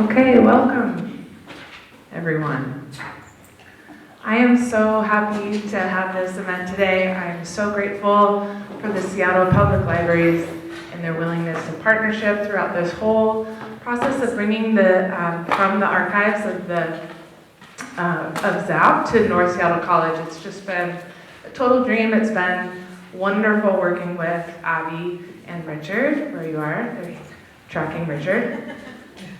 Okay, welcome, everyone. I am so happy to have this event today. I am so grateful for the Seattle Public Libraries and their willingness to partnership throughout this whole process of bringing from the archives of ZAP to North Seattle College. It's just been a total dream. It's been wonderful working with Abby and Richard, where you are. They're tracking Richard.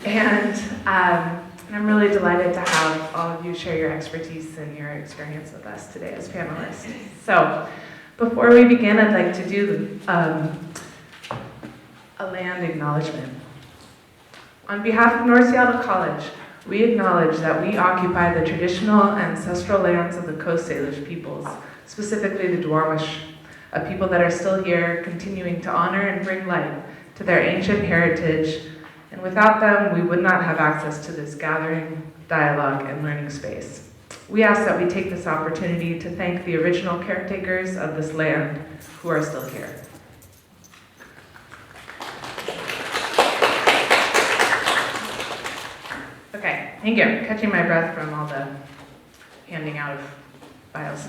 And I'm really delighted to have all of you share your expertise and your experience with us today as panelists. So, before we begin, I'd like to do a land acknowledgement. On behalf of North Seattle College, we acknowledge that we occupy the traditional ancestral lands of the Coast Salish peoples, specifically the Duwamish, a people that are still here, continuing to honor and bring light to their ancient heritage. And without them, we would not have access to this gathering, dialogue, and learning space. We ask that we take this opportunity to thank the original caretakers of this land who are still here. Okay, thank you. I'm catching my breath from all the handing out of files.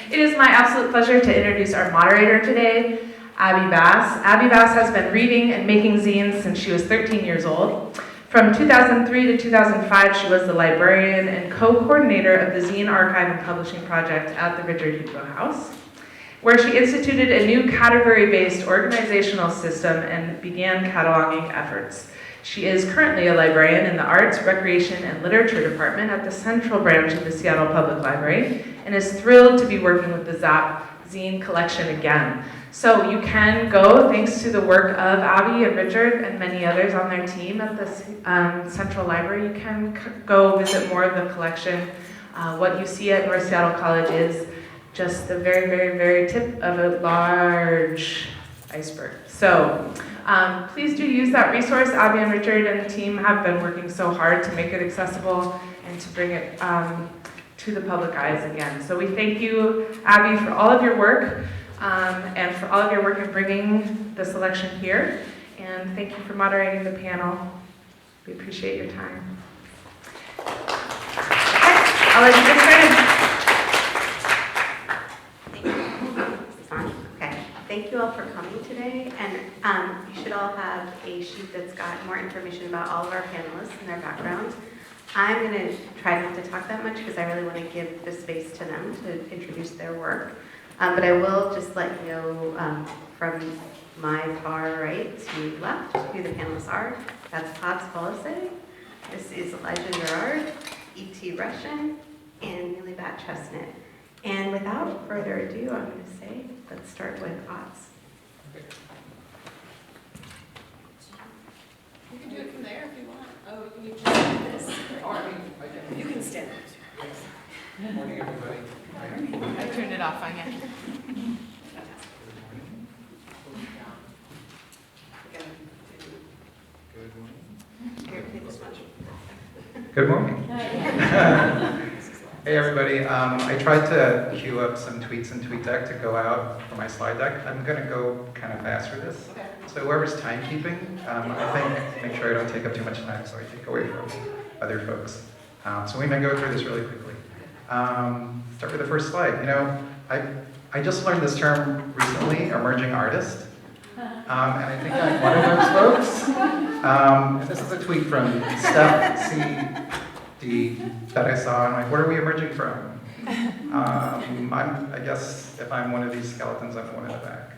It is my absolute pleasure to introduce our moderator today, Abby Bass. Abby Bass has been reading and making zines since she was 13 years old. From 2003 to 2005, she was the librarian and co-coordinator of the Zine Archive and Publishing Project at the Richard Hugo House, where she instituted a new category-based organizational system and began cataloging efforts. She is currently a librarian in the Arts, Recreation, and Literature Department at the Central Branch of the Seattle Public Library and is thrilled to be working with the ZAP Zine collection again. So you can go, thanks to the work of Abby and Richard and many others on their team at the Central Library, you can go visit more of the collection. What you see at North Seattle College is just the very, very, very tip of a large iceberg. So please do use that resource. Abby and Richard and the team have been working so hard to make it accessible and to bring it to the public eyes again. So we thank you, Abby, for all of your work. And for all of your work in bringing the selection here. And thank you for moderating the panel. We appreciate your time. Okay, I'll let you get started. Okay, thank you all for coming today. And you should all have a sheet that's got more information about all of our panelists and their backgrounds. I'm going to try not to talk that much because I really want to give the space to them to introduce their work. But I will just let you know from my far right to left who the panelists are. That's Todd Spolicey. This is Elijah Gerard, E.T. Russian, and Millie Bat Chestnut. And without further ado, I'm going to say, let's start with Otts. You can do it from there if you want. Oh, you can do this. Or you can stand. Good morning, everybody. I turned it off on you. Good morning. Hey, everybody. I tried to queue up some tweets and TweetDeck to go out for my slide deck. I'm going to go kind of fast for this. So whoever's timekeeping, I think make sure I don't take up too much time so I take away from other folks. So we may go through this really quickly. Start with the first slide. You know, I just learned this term recently, emerging artist. And I think I'm one of those folks. And this is a tweet from Steph C.D. that I saw. I'm like, where are we emerging from? I guess if I'm one of these skeletons, I'm the one in the back.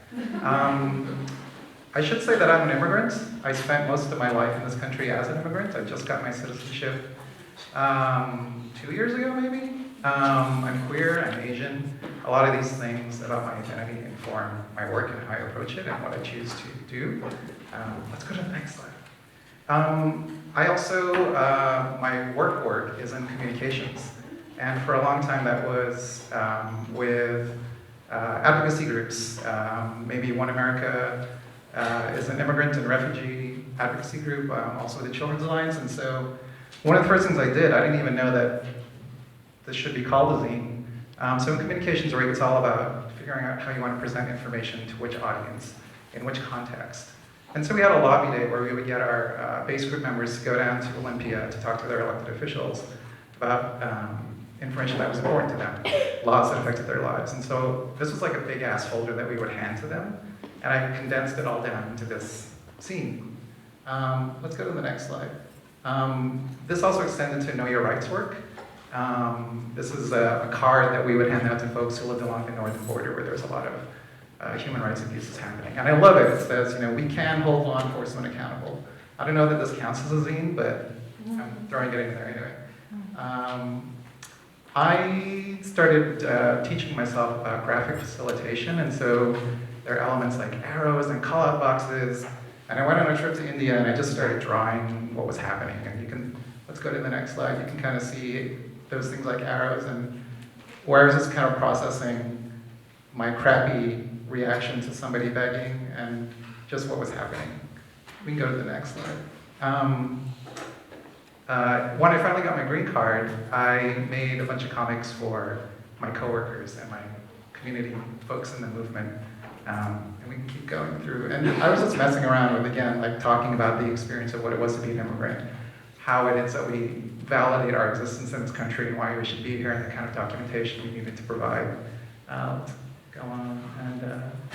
I should say that I'm an immigrant. I spent most of my life in this country as an immigrant. I just got my citizenship 2 years ago, maybe. I'm queer, I'm Asian. A lot of these things about my identity inform my work and how I approach it and what I choose to do. Let's go to the next slide. I also, my work is in communications. And for a long time that was with advocacy groups. Maybe One America is an immigrant and refugee advocacy group, also the Children's Alliance. And so one of the first things I did, I didn't even know that this should be called a zine. So in communications, right, it's all about figuring out how you want to present information to which audience, in which context. And so we had a lobby day where we would get our base group members to go down to Olympia to talk to their elected officials about information that was important to them, laws that affected their lives. And so this was like a big ass folder that we would hand to them, and I condensed it all down into this scene. Let's go to the next slide. This also extended to Know Your Rights work. This is a card that we would hand out to folks who lived along the northern border where there was a lot of human rights abuses happening. And I love it. It says, you know, we can hold law enforcement accountable. I don't know that this counts as a zine, but I'm throwing it in there anyway. I started teaching myself about graphic facilitation, and so there are elements like arrows and call-out boxes. And I went on a trip to India, and I just started drawing what was happening. And you can, let's go to the next slide. You can kind of see those things like arrows, and where I was just kind of processing my crappy reaction to somebody begging and just what was happening. We can go to the next slide. When I finally got my green card, I made a bunch of comics for my coworkers and my community folks in the movement. And we can keep going through. And I was just messing around with, again, like talking about the experience of what it was to be an immigrant, how it is that we validate our existence in this country and why we should be here and the kind of documentation we needed to provide. Let's go on, and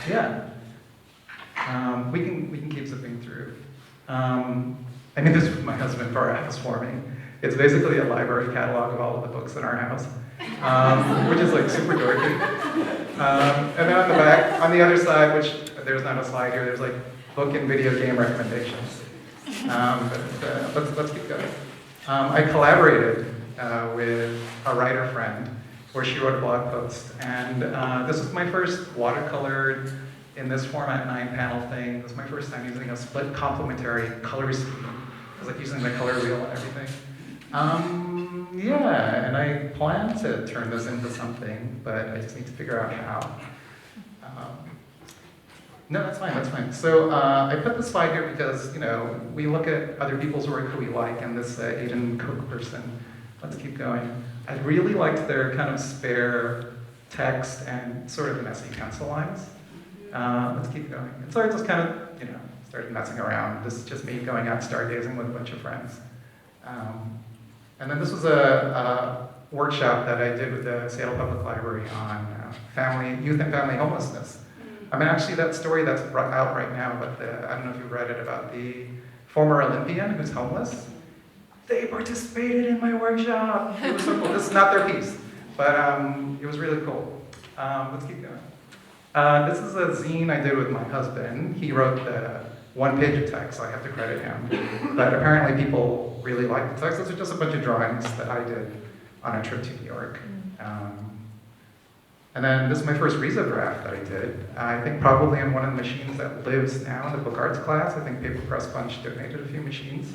yeah. We can keep zipping through. I mean, this was my husband bought a house for me. It's basically a library catalog of all of the books in our house, which is like super dorky. And then on the back, on the other side, which there's not a slide here, there's like book and video game recommendations. But let's keep going. I collaborated with a writer friend where she wrote a blog post. And this was my first watercolored, in this format, 9-panel thing. This was my first time using a split complementary color scheme. I was like using the color wheel and everything. Yeah, and I plan to turn this into something, but I just need to figure out how. No, that's fine, that's fine. So I put this slide here because, you know, we look at other people's work who we like, and this Aiden Cook person, let's keep going. I really liked their kind of spare text and sort of messy pencil lines. Let's keep going. And so I just kind of, you know, started messing around. This is just me going out stargazing with a bunch of friends. And then this was a workshop that I did with the Seattle Public Library on youth and family homelessness. I mean, actually, that story that's out right now, but I don't know if you've read it, about the former Olympian who's homeless. They participated in my workshop. It was so cool. This is not their piece, but it was really cool. Let's keep going. This is a zine I did with my husband. He wrote the one page of text, so I have to credit him. But apparently people really liked the text. Those are just a bunch of drawings that I did on a trip to New York. And then this is my first risograph that I did. I think probably on one of the machines that lives now in the book arts class. I think Paper Press Bunch donated a few machines.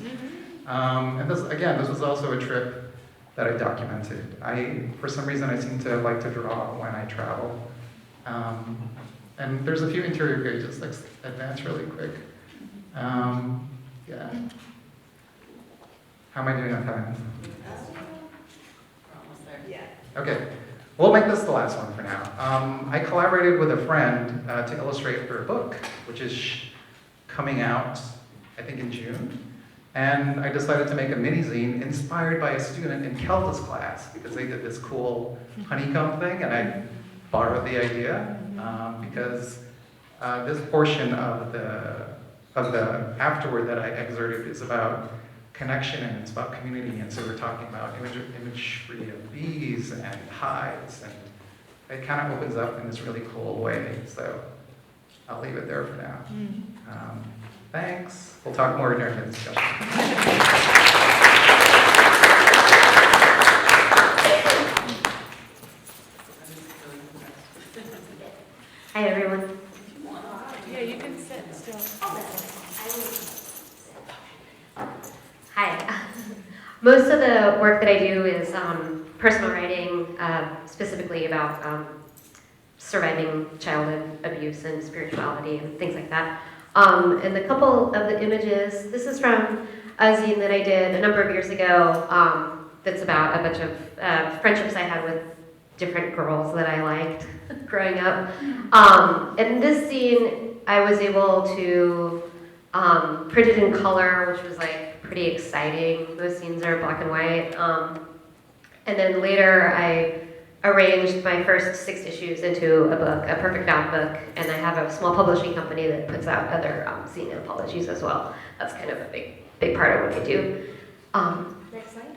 And this, again, this was also a trip that I documented. For some reason, I seem to like to draw when I travel. And there's a few interior pages. Let's advance really quick. Yeah. How am I doing on time? We're almost there. Yeah. Okay. We'll make this the last one for now. I collaborated with a friend to illustrate her book, which is coming out, I think, in June. And I decided to make a mini zine inspired by a student in Kelta's class because they did this cool honeycomb thing, and I borrowed the idea because this portion of the afterword that I excerpted is about connection and it's about community, and so we're talking about imagery of bees and hives, and it kind of opens up in this really cool way. So I'll leave it there for now. Thanks. We'll talk more during the discussion. Hi, everyone. Yeah, you can sit still. Hi. Most of the work that I do is personal writing, specifically about surviving childhood abuse and spirituality and things like that. And a couple of the images, this is from a zine that I did a number of years ago that's about a bunch of friendships I had with different girls that I liked growing up. And this zine, I was able to printed in color, which was like pretty exciting. Most zines are black and white. And then later I arranged my first 6 issues into a book, a perfect bound book, and I have a small publishing company that puts out other zine anthologies as well. That's kind of a big part of what I do. Next slide.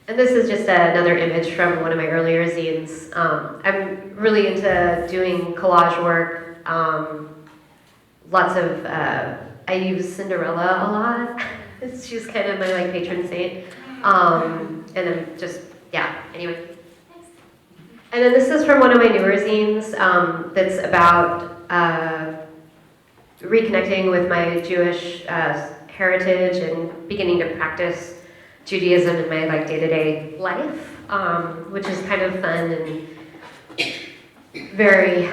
And this is just another image from one of my earlier zines. I'm really into doing collage work. Lots of, I use Cinderella a lot. She's kind of my like patron saint. And then just, yeah, anyway. And then this is from one of my newer zines that's about reconnecting with my Jewish heritage and beginning to practice Judaism in my like day-to-day life, which is kind of fun and very.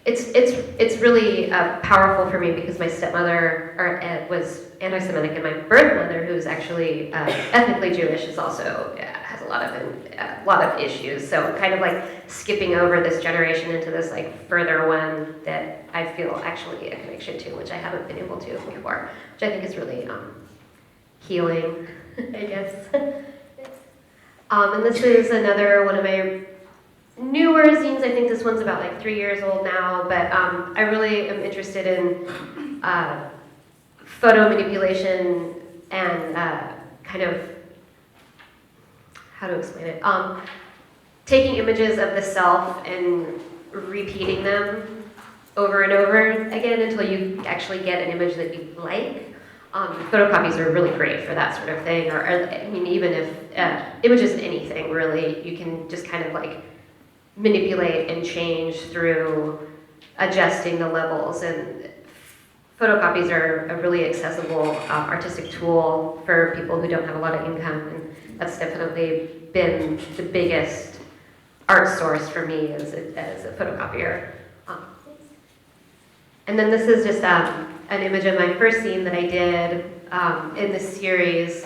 It's really powerful for me because my stepmother was anti-Semitic, and my birth mother, who's actually ethnically Jewish, is also has a lot of issues. So kind of like skipping over this generation into this like further one that I feel actually a connection to, which I haven't been able to before, which I think is really healing, I guess. And this is another one of my newer zines. I think this one's about like 3 years old now, but I really am interested in photo manipulation and kind of, how to explain it, taking images of the self and repeating them over and over again until you actually get an image that you like. Photocopies are really great for that sort of thing, or I mean, even if images anything really, you can just kind of like manipulate and change through adjusting the levels, and photocopies are a really accessible artistic tool for people who don't have a lot of income, and that's definitely been the biggest art source for me as a photocopier. And then this is just an image of my first zine that I did in this series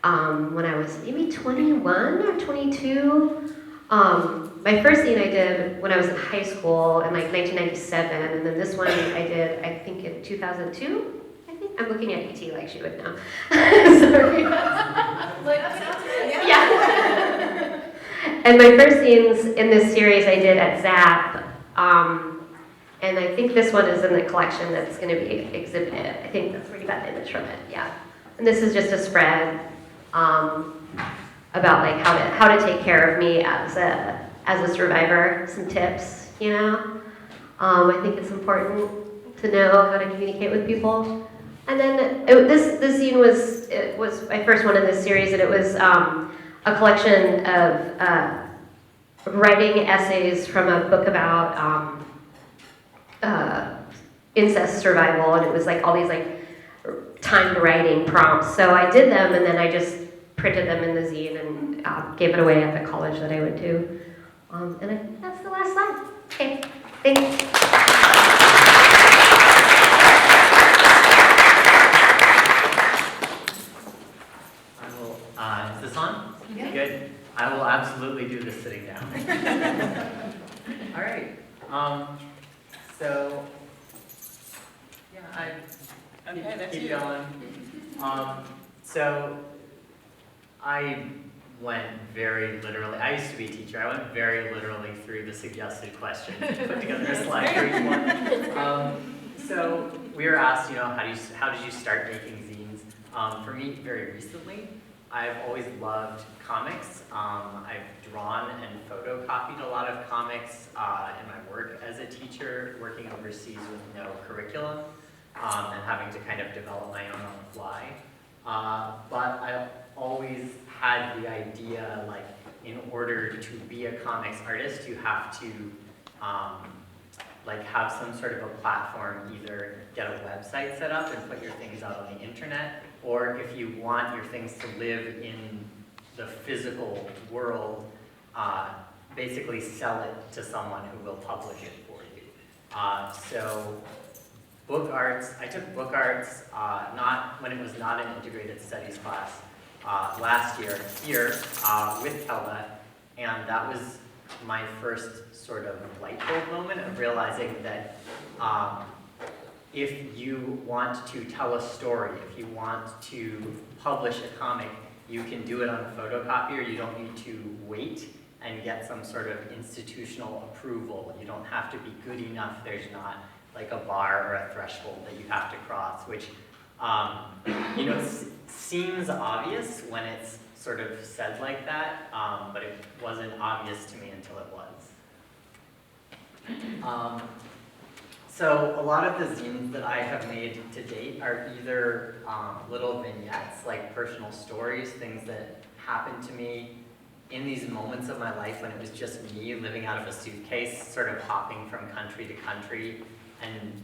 when I was maybe 21 or 22. My first zine I did when I was in high school in like 1997, and then this one I did, I think, in 2002. I think I'm looking at ET like she would know. Sorry. Yeah. And my first zines in this series I did at Zap, and I think this one is in the collection that's going to be exhibited. I think that's where you got the image from it. Yeah. And this is just a spread about like how to take care of me as a survivor, some tips, you know. I think it's important to know how to communicate with people. And then this zine was my first one in this series, and it was a collection of writing essays from a book about incest survival, and it was like all these like timed writing prompts. So I did them, and then I just printed them in the zine and gave it away at the college that I went to. And I think that's the last slide. Okay, thanks. Is this on? Yeah. Good. I will absolutely do this sitting down. All right. So, yeah, Okay, that's keep you. going. So, I went very literally. I used to be a teacher. I went very literally through the suggested questions, put together a slide for each one. So we were asked, you know, how did you start making zines? For me, very recently, I've always loved comics. I've drawn and photocopied a lot of comics in my work as a teacher, working overseas with no curriculum, and having to kind of develop my own on the fly. But I always had the idea, like, in order to be a comics artist, you have to like have some sort of a platform, either get a website set up and put your things out on the internet, or if you want your things to live in the physical world, basically sell it to someone who will publish it for you. So book arts, I took book arts not when it was not an integrated studies class last year here with Kelda, and that was my first sort of light bulb moment of realizing that if you want to tell a story, if you want to publish a comic, you can do it on a photocopier. You don't need to wait and get some sort of institutional approval. You don't have to be good enough. There's not like a bar or a threshold that you have to cross, which seems obvious when it's sort of said like that, but it wasn't obvious to me until it was. So a lot of the zines that I have made to date are either little vignettes, like personal stories, things that happened to me in these moments of my life when it was just me living out of a suitcase, sort of hopping from country to country and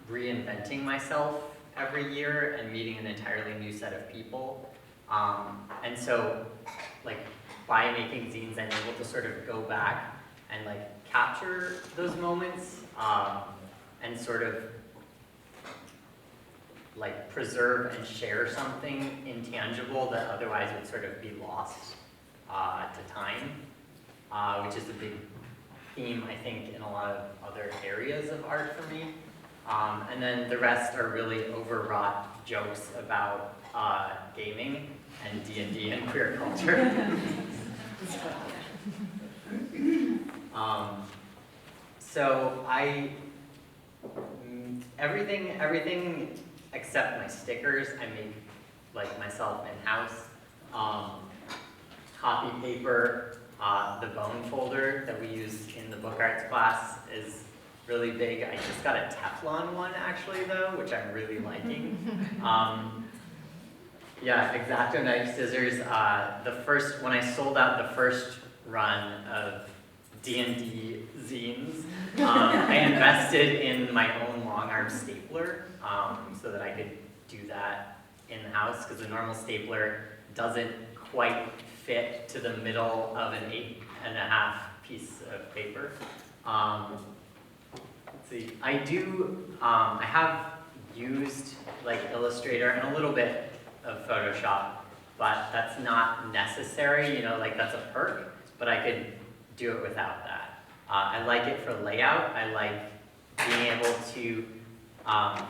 reinventing myself every year and meeting an entirely new set of people. And so, like, by making zines, I'm able to sort of go back and like capture those moments and sort of like preserve and share something intangible that otherwise would sort of be lost to time, which is a big theme, I think, in a lot of other areas of art for me. And then the rest are really overwrought jokes about gaming and D&D and queer culture. So everything except my stickers, I make like myself in-house. Copy paper, the bone folder that we use in the book arts class is really big. I just got a Teflon one actually though, which I'm really liking. Yeah, X-Acto knife, scissors. When I sold out the first run of D&D zines, I invested in my own long arm stapler so that I could do that in the house, because a normal stapler doesn't quite fit to the middle of an 8.5 piece of paper. Let's see, I have used like Illustrator and a little bit of Photoshop, but that's not necessary, like that's a perk, but I could do it without that. I like it for layout. I like being able to,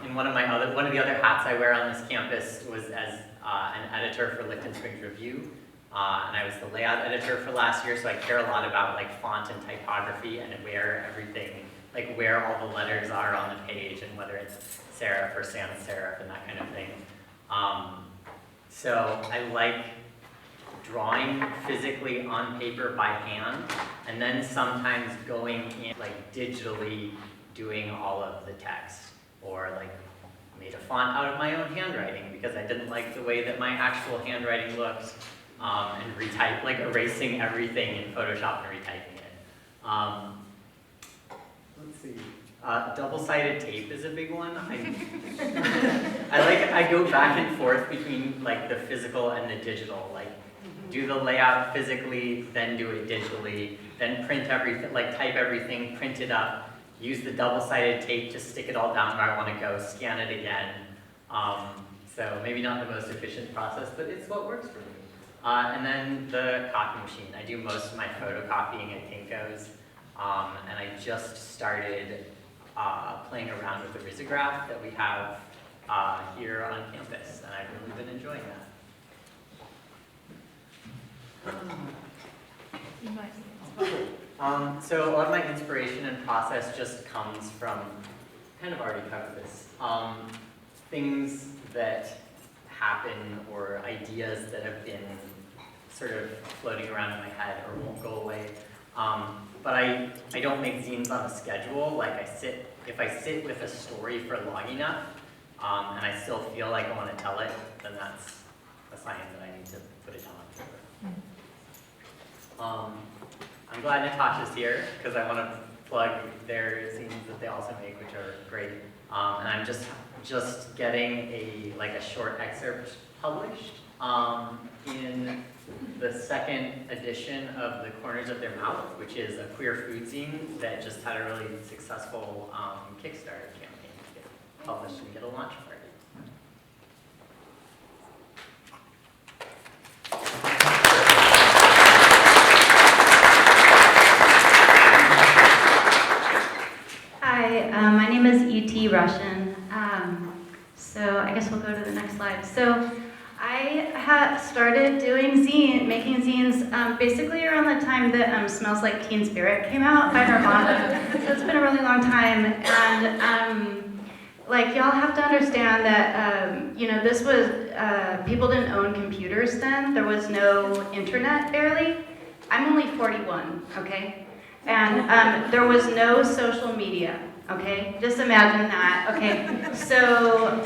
in one of the other hats I wear on this campus was as an editor for Licton Springs Review, and I was the layout editor for last year, so I care a lot about like font and typography and where everything, like where all the letters are on the page and whether it's serif or sans serif and that kind of thing. So I like drawing physically on paper by hand, and then sometimes going in like digitally doing all of the text, or like made a font out of my own handwriting because I didn't like the way that my actual handwriting looked, and like erasing everything in Photoshop and retyping it. Let's see. Double-sided tape is a big one. I go back and forth between like the physical and the digital. Like do the layout physically, then do it digitally, then print everything, like type everything, print it up, use the double-sided tape to stick it all down where I want to go, scan it again. So maybe not the most efficient process, but it's what works for me. And then the copy machine. I do most of my photocopying at Kinko's, and I just started playing around with the risograph that we have here on campus, and I've really been enjoying that. So a lot of my inspiration and process just comes from, kind of already covered this, things that happen or ideas that have been sort of floating around in my head or won't go away. But I don't make zines on a schedule. Like if I sit with a story for long enough, and I still feel like I want to tell it, then that's a sign that I need to put it down on paper. I'm glad Natasha's here because I want to plug their zines that they also make, which are great. And I'm just getting a short excerpt published in the second edition of The Corners of Their Mouth, which is a queer food zine that just had a really successful Kickstarter campaign to get published and get a launch party. Hi, my name is E.T. Russian. So I guess we'll go to the next slide. So I started making zines basically around the time that Smells Like Teen Spirit came out by Nirvana. So it's been a really long time. And like y'all have to understand that, this was, people didn't own computers then. There was no internet barely. I'm only 41, okay? And there was no social media. Okay, just imagine that. Okay, so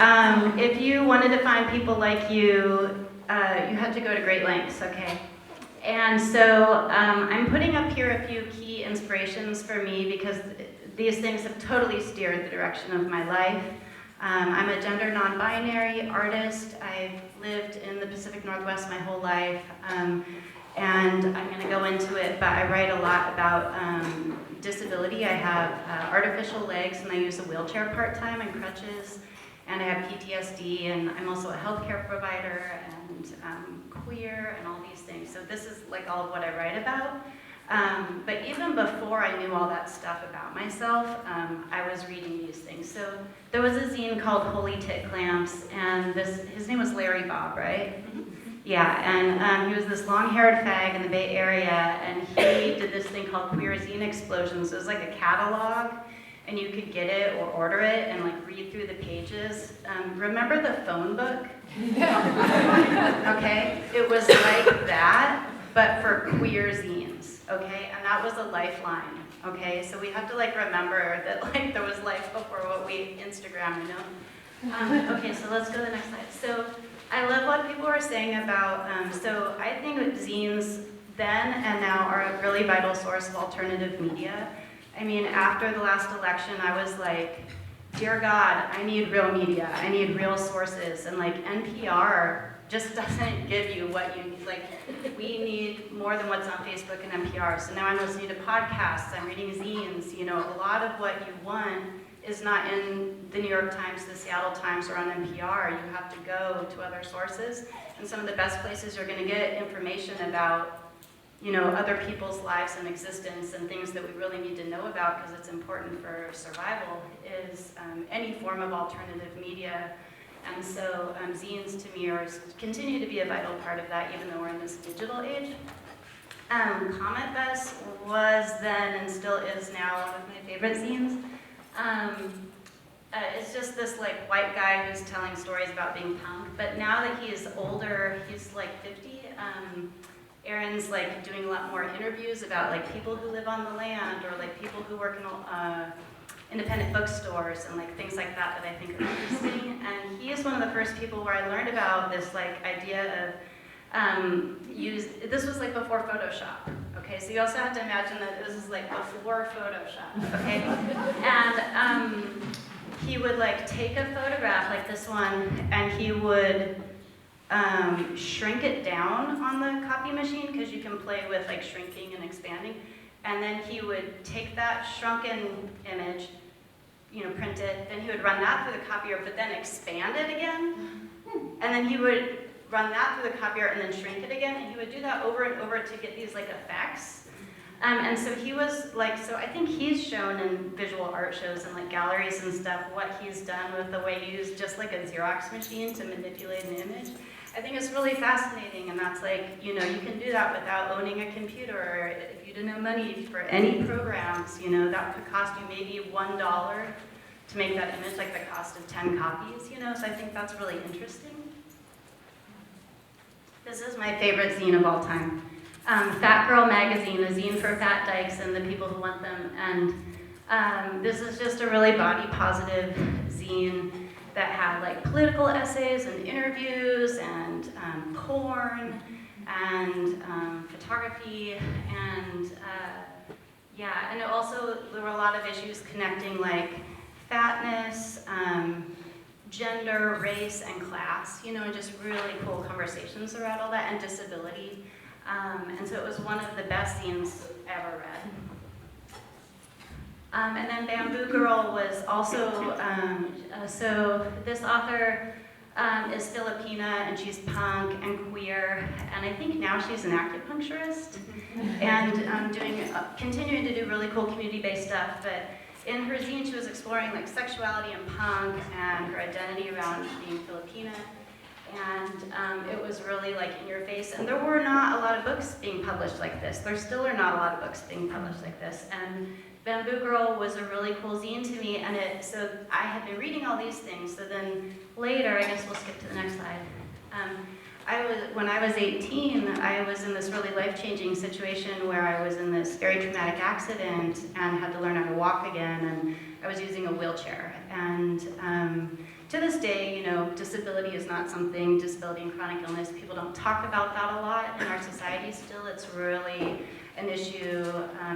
if you wanted to find people like you, you had to go to great lengths. Okay, and so I'm putting up here a few key inspirations for me because these things have totally steered the direction of my life. I'm a gender non-binary artist. I've lived in the Pacific Northwest my whole life, and I'm going to go into it. But I write a lot about disability. I have artificial legs and I use a wheelchair part-time and crutches, and I have PTSD, and I'm also a healthcare provider and queer and all these things. So this is like all of what I write about. But even before I knew all that stuff about myself, I was reading these things. So there was a zine called Holy Tit Clamps, and his name was Larry Bob, right? Yeah, and he was this long-haired fag in the Bay Area, and he did this thing called Queer Zine Explosions. It was like a catalog, and you could get it or order it and like read through the pages. Remember the phone book? Okay, it was like that, but for queer zines, okay? And that was a lifeline, okay? So we have to like remember that like there was life before what we Instagram, Okay, so let's go to the next slide. So I love what people are saying about, so I think zines then and now are a really vital source of alternative media. I mean, after the last election, I was like, dear God, I need real media. I need real sources. And like NPR just doesn't give you what you need. Like, we need more than what's on Facebook and NPR. So now I'm listening to podcasts, I'm reading zines. A lot of what you want is not in the New York Times, the Seattle Times, or on NPR. You have to go to other sources. And some of the best places you're gonna get information about, other people's lives and existence and things that we really need to know about because it's important for survival is any form of alternative media. And so zines to me continue to be a vital part of that even though we're in this digital age. Comet Bus was then and still is now one of my favorite zines. It's just this like white guy who's telling stories about being punk, but now that he is older, he's like 50, Aaron's like doing a lot more interviews about like people who live on the land or like people who work in independent bookstores and like things like that I think are interesting. And he is one of the first people where I learned about this like idea of this was like before Photoshop. Okay, so you also have to imagine that this is like before Photoshop, okay? And he would like take a photograph like this one and he would shrink it down on the copy machine because you can play with like shrinking and expanding. And then he would take that shrunken image, print it, then he would run that through the copier but then expand it again. And then he would run that through the copier and then shrink it again, and he would do that over and over to get these like effects. And so he was like, so I think he's shown in visual art shows and like galleries and stuff what he's done with the way you use just like a Xerox machine to manipulate an image. I think it's really fascinating, and that's like, you can do that without owning a computer, or if you didn't have money for any programs, that could cost you maybe $1 to make that image, like the cost of 10 copies, so I think that's really interesting. This is my favorite zine of all time. Fat Girl Magazine, a zine for fat dykes and the people who want them. And this is just a really body positive zine that had like political essays and interviews and porn and photography and and it also, there were a lot of issues connecting like fatness, gender, race, and class, and just really cool conversations around all that, and disability. And so it was one of the best zines ever read. And then Bamboo Girl was also, so this author is Filipina, and she's punk and queer, and I think now she's an acupuncturist, and continuing to do really cool community-based stuff, but in her zine, she was exploring like sexuality and punk and her identity around being Filipina. And it was really like in your face. And there were not a lot of books being published like this. There still are not a lot of books being published like this. And Bamboo Girl was a really cool zine to me. And so I had been reading all these things. So then later, I guess we'll skip to the next slide. When I was 18, I was in this really life-changing situation where I was in this very traumatic accident and had to learn how to walk again, and I was using a wheelchair. And to this day, you know, disability is not something, disability and chronic illness, people don't talk about that a lot in our society still. It's really an issue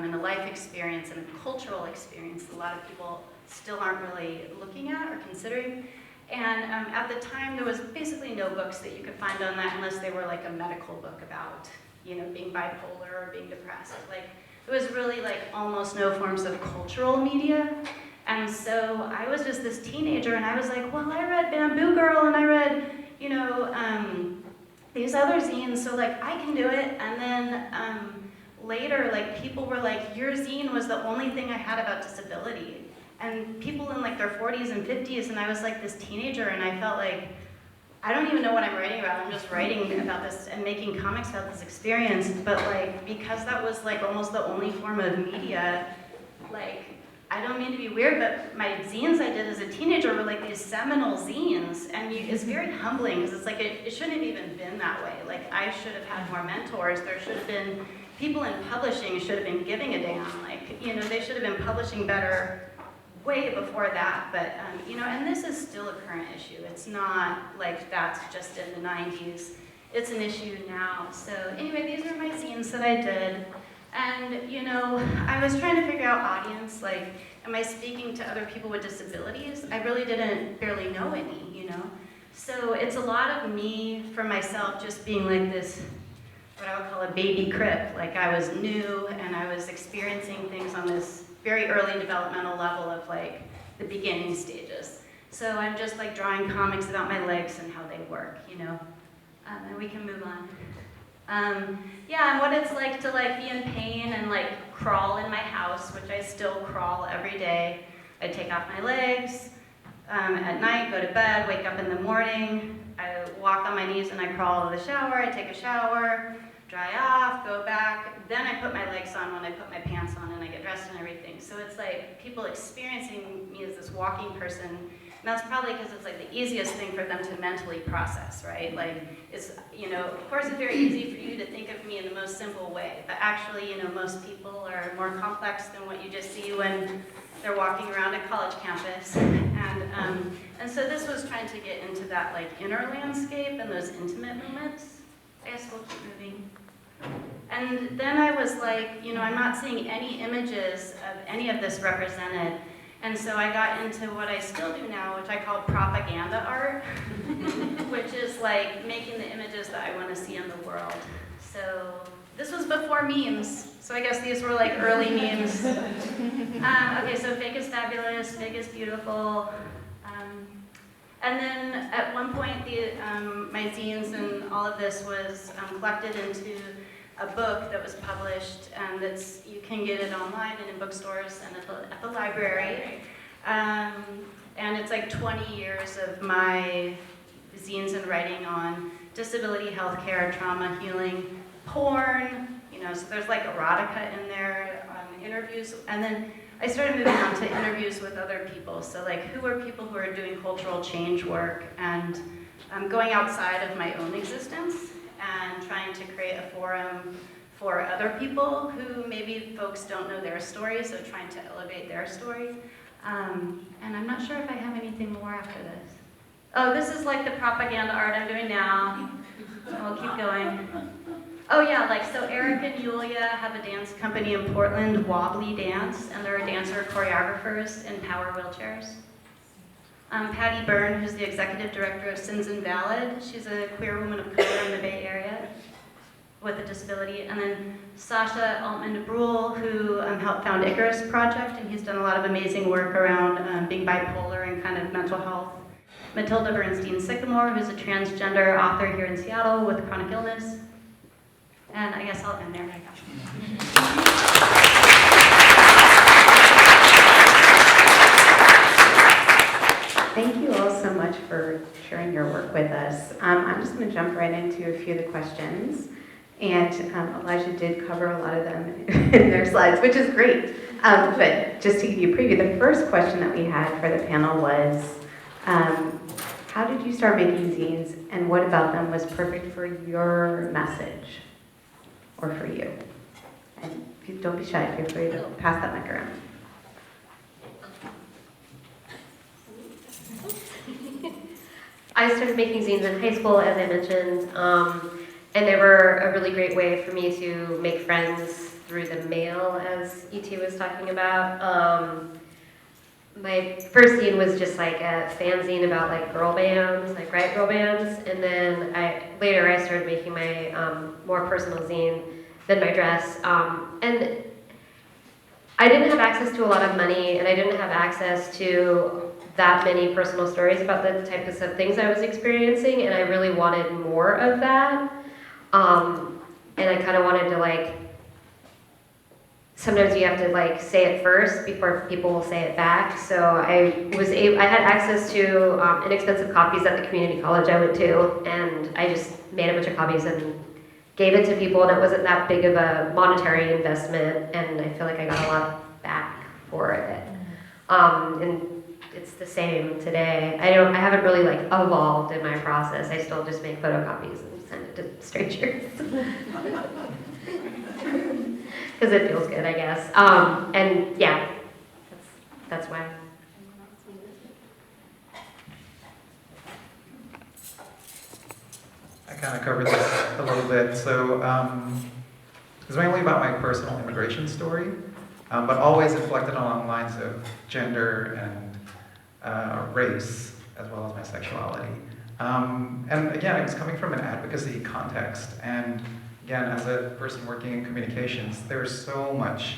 in a life experience and a cultural experience a lot of people still aren't really looking at or considering. And at the time, there was basically no books that you could find on that unless they were like a medical book about, you know, being bipolar or being depressed. Like, it was really like almost no forms of cultural media. And so I was just this teenager, and I was like, well, I read Bamboo Girl, and I read, you know, these other zines, so like I can do it. And then later, like people were like, your zine was the only thing I had about disability. And people in like their 40s and 50s, and I was like this teenager, and I felt like, I don't even know what I'm writing about. I'm just writing about this and making comics about this experience. But like, because that was like almost the only form of media, like, I don't mean to be weird, but my zines I did as a teenager were like these seminal zines, and it's very humbling, because it's like, it shouldn't have even been that way. Like, I should have had more mentors. There should have been, people in publishing should have been giving a damn. Like, you know, they should have been publishing better way before that, but you know, and this is still a current issue. It's not like that's just in the 90s. It's an issue now. So anyway, these are my zines that I did. And you know, I was trying to figure out audience, like, am I speaking to other people with disabilities? I really didn't barely know any, you know? So it's a lot of me, for myself, just being like this, what I would call a baby crip. Like, I was new, and I was experiencing things on this very early developmental level of like the beginning stages. So I'm just like drawing comics about my legs and how they work, you know? And we can move on. Yeah, and what it's like to like be in pain and like crawl in my house, which I still crawl every day. I take off my legs at night, go to bed, wake up in the morning. I walk on my knees and I crawl to the shower. I take a shower, dry off, go back, then I put my legs on when I put my pants on and I get dressed and everything. So it's like people experiencing me as this walking person, and that's probably because it's like the easiest thing for them to mentally process, right? Like, it's, you know, of course it's very easy for you to think of me in the most simple way, but actually, you know, most people are more complex than what you just see when they're walking around a college campus. And so this was trying to get into that like inner landscape and those intimate moments. I guess we'll keep moving. And then I was like, you know, I'm not seeing any images of any of this represented. And so I got into what I still do now, which I call propaganda art, which is like making the images that I want to see in the world. So this was before memes. So I guess these were like early memes. Okay, so fake is fabulous, fake is beautiful. And then at one point, my zines and all of this was collected into a book that was published, and you can get it online and in bookstores and at the library. And it's like 20 years of my zines and writing on disability, healthcare, trauma, healing, porn, you know, so there's like erotica in there, interviews, and then I started moving on to interviews with other people. So like, who are people who are doing cultural change work and going outside of my own existence and trying to create a forum for other people who maybe folks don't know their story, so trying to elevate their story. And I'm not sure if I have anything more after this. Oh, this is like the propaganda art I'm doing now. I'll keep going. Oh yeah, like, so Eric and Yulia have a dance company in Portland, Wobbly Dance, and they're dancer choreographers in power wheelchairs. Patty Byrne, who's the executive director of Sins Invalid, she's a queer woman of color in the Bay Area with a disability. And then Sasha Altman-Bruhl, who helped found Icarus Project, and he's done a lot of amazing work around being bipolar and kind of mental health. Matilda Bernstein-Sycamore, who's a transgender author here in Seattle with chronic illness. And I guess I'll end there. Thank you all so much for sharing your work with us. I'm just going to jump right into a few of the questions. And Elijah did cover a lot of them in their slides, which is great. But just to give you a preview, the first question that we had for the panel was, how did you start making zines, and what about them was perfect for your message or for you? And don't be shy, feel free to pass that mic around. I started making zines in high school, as I mentioned, and they were a really great way for me to make friends through the mail, as E.T. was talking about. My first zine was just like a fanzine about like girl bands, like riot girl bands, and then later I started making my more personal zine than my dress. And I didn't have access to a lot of money, and I didn't have access to that many personal stories about the types of things I was experiencing, and I really wanted more of that. And I kind of wanted to like, sometimes you have to like say it first before people will say it back. So I had access to inexpensive copies at the community college I went to, and I just made a bunch of copies and gave it to people, and it wasn't that big of a monetary investment, and I feel like I got a lot back for it. And it's the same today. I haven't really like evolved in my process. I still just make photocopies and send it to strangers. Because it feels good, I guess. And yeah, that's why. I kind of covered this a little bit. So it was mainly about my personal immigration story, but always reflected along lines of gender and race, as well as my sexuality. And again, it was coming from an advocacy context. And again, as a person working in communications, there's so much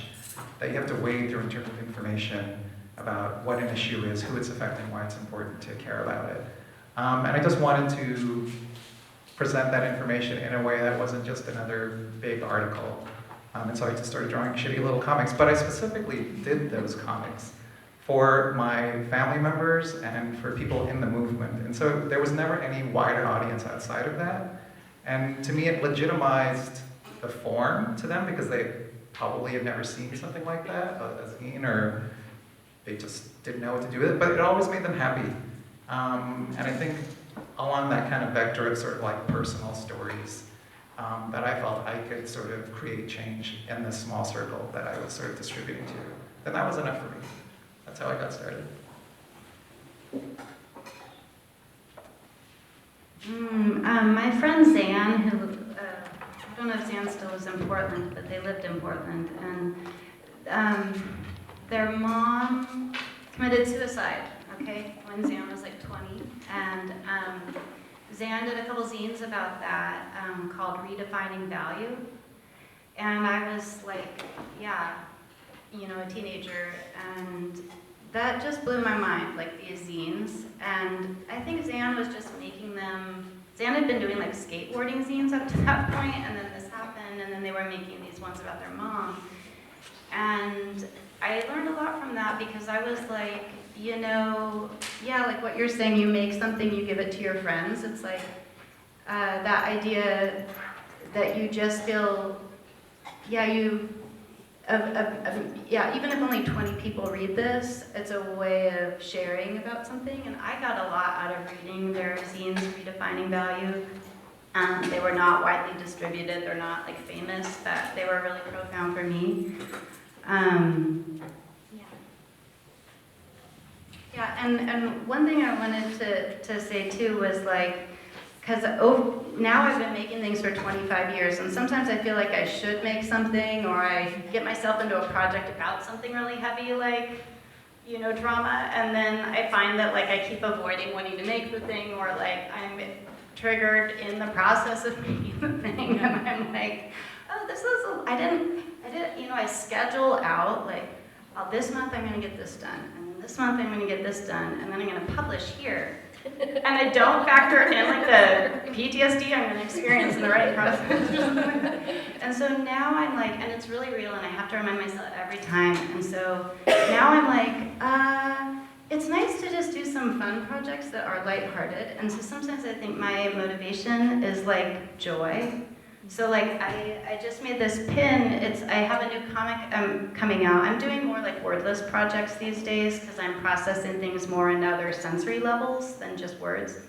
that you have to wade through in terms of information about what an issue is, who it's affecting, why it's important to care about it. And I just wanted to present that information in a way that wasn't just another big article. And so I just started drawing shitty little comics, but I specifically did those comics for my family members and for people in the movement. And so there was never any wider audience outside of that. And to me, it legitimized the form to them because they probably had never seen something like that, a zine, or they just didn't know what to do with it, but it always made them happy. And I think along that kind of vector of sort of like personal stories, that I felt I could sort of create change in this small circle that I was sort of distributing to, then that was enough for me. That's how I got started. My friend Zan, who, I don't know if Zan still lives in Portland, but they lived in Portland, and their mom committed suicide, okay, when Zan was like 20, and Zan did a couple zines about that called Redefining Value, and I was like, yeah, you know, a teenager, and that just blew my mind, like these zines. And I think Zan was just making them, Zan had been doing like skateboarding zines up to that point, and then this happened, and then they were making these ones about their mom. And I learned a lot from that because I was like, you know, yeah, like what you're saying, you make something, you give it to your friends. It's like that idea that you just feel, yeah, even if only 20 people read this, it's a way of sharing about something. And I got a lot out of reading their zines, Redefining Value. They were not widely distributed, they're not like famous, but they were really profound for me. Yeah, and one thing I wanted to say too was like, because now I've been making things for 25 years, and sometimes I feel like I should make something, or I get myself into a project about something really heavy, like, you know, drama, and then I find that like I keep avoiding wanting to make the thing, or like I'm triggered in the process of making the thing, and I'm like, oh, this is, I didn't, you know, I schedule out like, oh, this month I'm gonna get this done, and this month I'm gonna get this done, and then I'm gonna publish here. And I don't factor in like the PTSD I'm gonna experience in the writing process. And so now I'm like, and it's really real, and I have to remind myself every time. And so now I'm like, it's nice to just do some fun projects that are lighthearted. And so sometimes I think my motivation is like joy. So like I just made this pin. I have a new comic coming out. I'm doing more like wordless projects these days because I'm processing things more in other sensory levels than just words.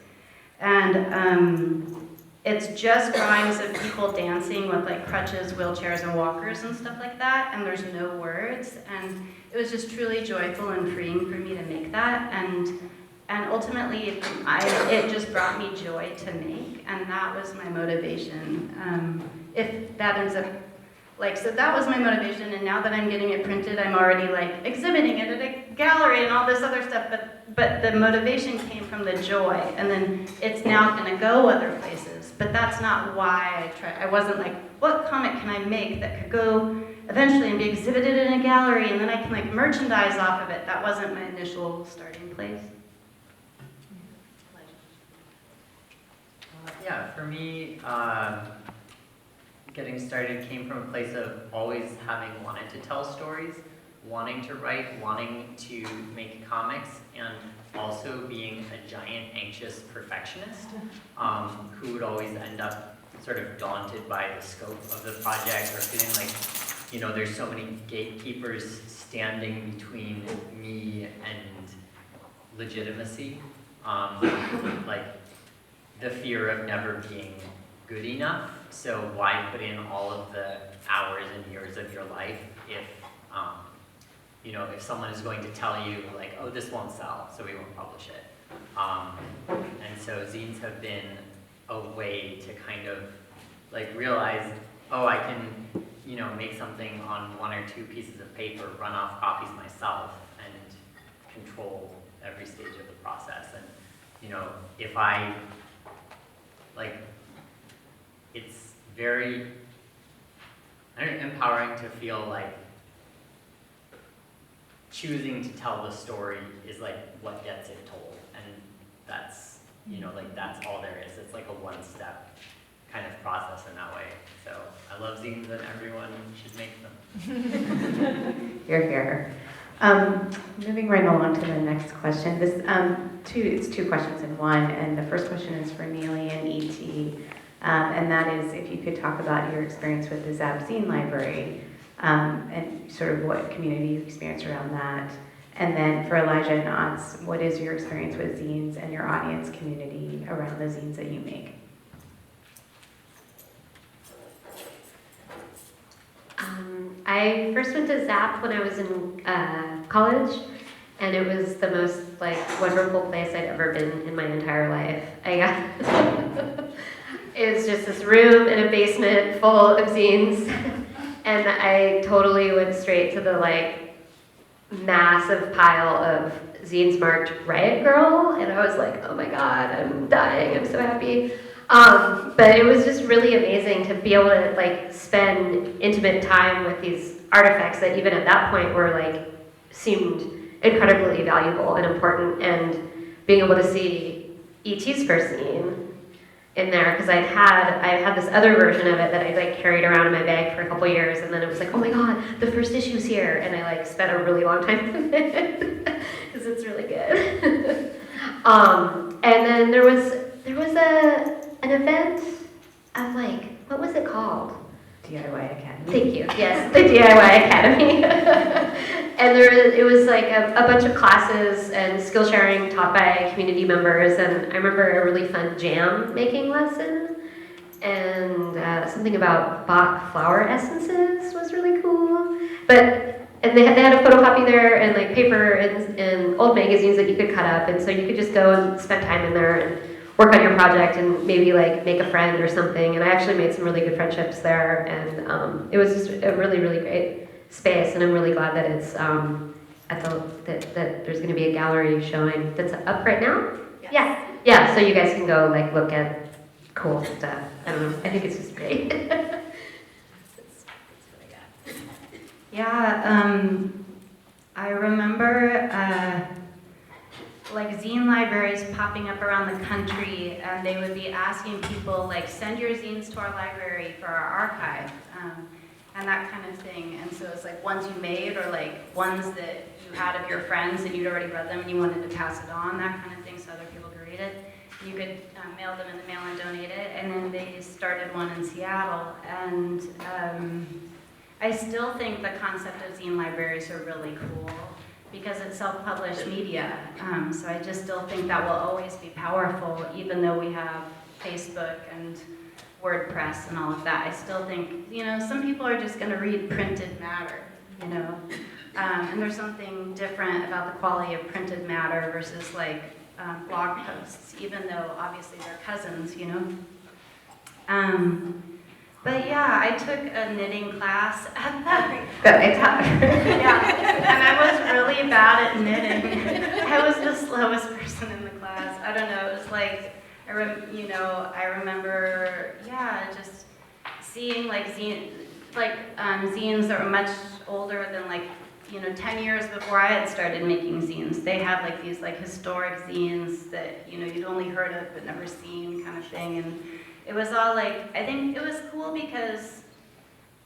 And it's just drawings of people dancing with like crutches, wheelchairs, and walkers and stuff like that. And there's no words. And it was just truly joyful and freeing for me to make that. And ultimately, it just brought me joy to make, and that was my motivation. If that ends up, so that was my motivation, and now that I'm getting it printed, I'm already like exhibiting it at a gallery and all this other stuff, but the motivation came from the joy, and then it's now gonna go other places, but that's not why I wasn't like, what comic can I make that could go eventually and be exhibited in a gallery, and then I can like merchandise off of it. That wasn't my initial starting place. Yeah, for me, getting started came from a place of always having wanted to tell stories, wanting to write, wanting to make comics, and also being a giant anxious perfectionist who would always end up sort of daunted by the scope of the project or feeling like, there's so many gatekeepers standing between me and legitimacy. Like the fear of never being good enough. So why put in all of the hours and years of your life if, if someone is going to tell you like, oh, this won't sell, so we won't publish it. And so zines have been a way to kind of like realize, oh, I can, make something on 1 or 2 pieces of paper, run off copies myself, and control every stage of the process. And, if I, it's very empowering to feel like choosing to tell the story is like what gets it told. And that's, that's all there is. It's like a one-step kind of process in that way. So I love zines and everyone should make them. You're here. Moving right along to the next question. It's 2 questions in one, and the first question is for Neely and E.T., and that is if you could talk about your experience with the Zap Zine Library, and sort of what community you experienced around that. And then for Elijah and Otz, what is your experience with zines and your audience community around the zines that you make? I first went to Zap when I was in college, and it was the most wonderful place I'd ever been in my entire life. It was just this room in a basement full of zines, and I totally went straight to the massive pile of zines marked Riot Girl, and I was like, oh my god, I'm dying, I'm so happy. But it was just really amazing to be able to spend intimate time with these artifacts that even at that point were seemed incredibly valuable and important, and being able to see E.T.'s first zine in there, because I had this other version of it that I carried around in my bag for a couple years, and then it was like, oh my god, the first issue's here, and I spent a really long time with it because it's really good. And then there was an event of what was it called? DIY Academy. Thank you. Yes, the DIY Academy. And it was a bunch of classes and skill sharing taught by community members. And I remember a really fun jam making lesson. And something about Bach flower essences was really cool. And they had a photocopy there and paper and old magazines that you could cut up. And so you could just go and spend time in there and work on your project and maybe make a friend or something. And I actually made some really good friendships there, and it was just a really, really great space. And I'm really glad that it's that there's going to be a gallery showing that's up right now. Yes. Yeah. So you guys can go look at cool stuff. I don't know. I think it's just great. That's what I got. Yeah. I remember. Zine libraries popping up around the country, and they would be asking people, send your zines to our library for our archive. and that kind of thing. And so it's like ones you made or like ones that you had of your friends and you'd already read them and you wanted to pass it on, that kind of thing, so other people could read it. You could mail them in the mail and donate it. And then they started one in Seattle. And I still think the concept of zine libraries are really cool because it's self-published media. So I just still think that will always be powerful, even though we have Facebook and WordPress and all of that. I still think, you know, some people are just going to read printed matter, you know. And there's something different about the quality of printed matter versus like blog posts, even though obviously they're cousins, you know. But yeah, I took a knitting class at that. Yeah, and I was really bad at knitting. I was the slowest person in the class. I don't know. It was like, I remember, yeah, just seeing like zines that were much older than like, 10 years before I had started making zines. They had like these like historic zines that, you'd only heard of but never seen kind of thing. And it was all like, I think it was cool because